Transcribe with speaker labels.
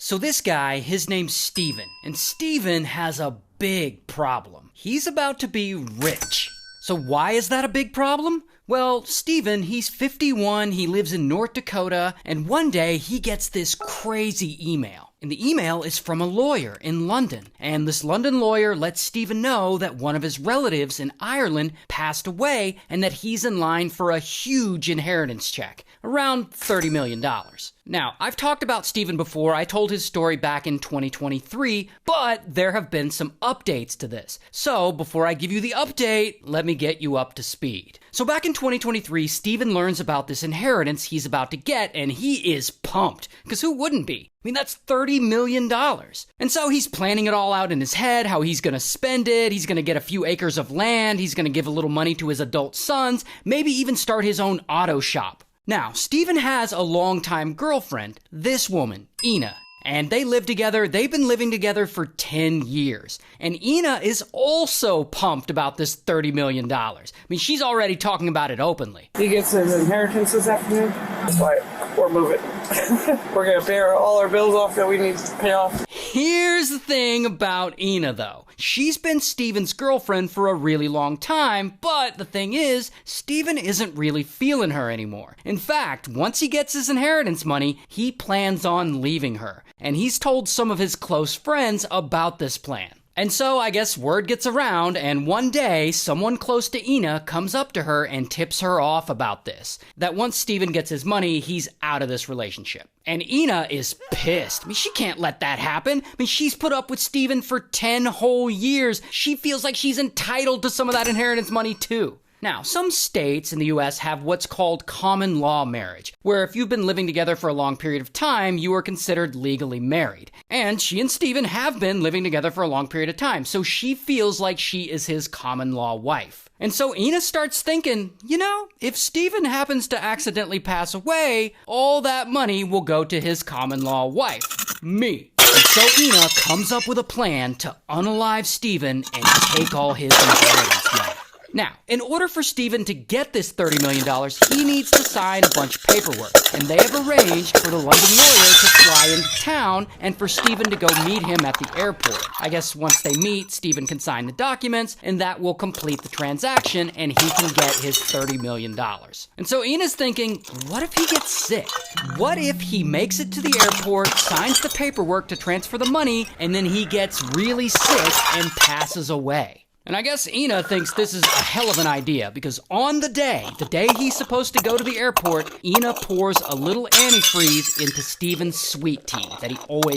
Speaker 1: So this guy, his name's Steven, and Steven has a big problem. He's about to be rich. So why is that a big problem? Well, Steven, he's 51, he lives in North Dakota, and one day he gets this crazy email. And the email is from a lawyer in London. And this London lawyer lets Steven know that one of his relatives in Ireland passed away and that he's in line for a huge inheritance check, around $30 million. Now, I've talked about Steven before. I told his story back in 2023, but there have been some updates to this. So before I give you the update, let me get you up to speed. So back in 2023, Steven learns about this inheritance he's about to get, and he is pumped, because who wouldn't be? I mean, that's $30 million. And so he's planning it all out in his head, how he's going to spend it. He's going to get a few acres of land. He's going to give a little money to his adult sons, maybe even start his own auto shop. Now, Steven has a longtime girlfriend, this woman, Ina. And they live together. They've been living together for 10 years. And Ina is also pumped about this $30 million. I mean, she's already talking about it openly.
Speaker 2: He gets his inheritance this afternoon. That's why we're moving. We're going to pay all our bills off that we need to pay off.
Speaker 1: Here's the thing about Ina, though. She's been Steven's girlfriend for a really long time, but the thing is, Steven isn't really feeling her anymore. In fact, once he gets his inheritance money, he plans on leaving her. And he's told some of his close friends about this plan. And so I guess word gets around, and one day, someone close to Ina comes up to her and tips her off about this. That once Steven gets his money, he's out of this relationship. And Ina is pissed. I mean, she can't let that happen. I mean, she's put up with Steven for 10 whole years. She feels like she's entitled to some of that inheritance money too. Now, some states in the U.S. have what's called common law marriage, where if you've been living together for a long period of time, you are considered legally married. And she and Steven have been living together for a long period of time, so she feels like she is his common law wife. And so Ina starts thinking, you know, if Steven happens to accidentally pass away, all that money will go to his common law wife, me. And so Ina comes up with a plan to unalive Steven and take all his inheritance money. Now, in order for Steven to get this $30 million, he needs to sign a bunch of paperwork. And they have arranged for the London lawyer to fly into town and for Steven to go meet him at the airport. I guess once they meet, Steven can sign the documents, and that will complete the transaction, and he can get his $30 million. And so Ina's thinking, what if he gets sick? What if he makes it to the airport, signs the paperwork to transfer the money, and then he gets really sick and passes away? And I guess Ina thinks this is a hell of an idea, because on the day he's supposed to go to the airport, Ina pours a little antifreeze into Steven's sweet tea that he always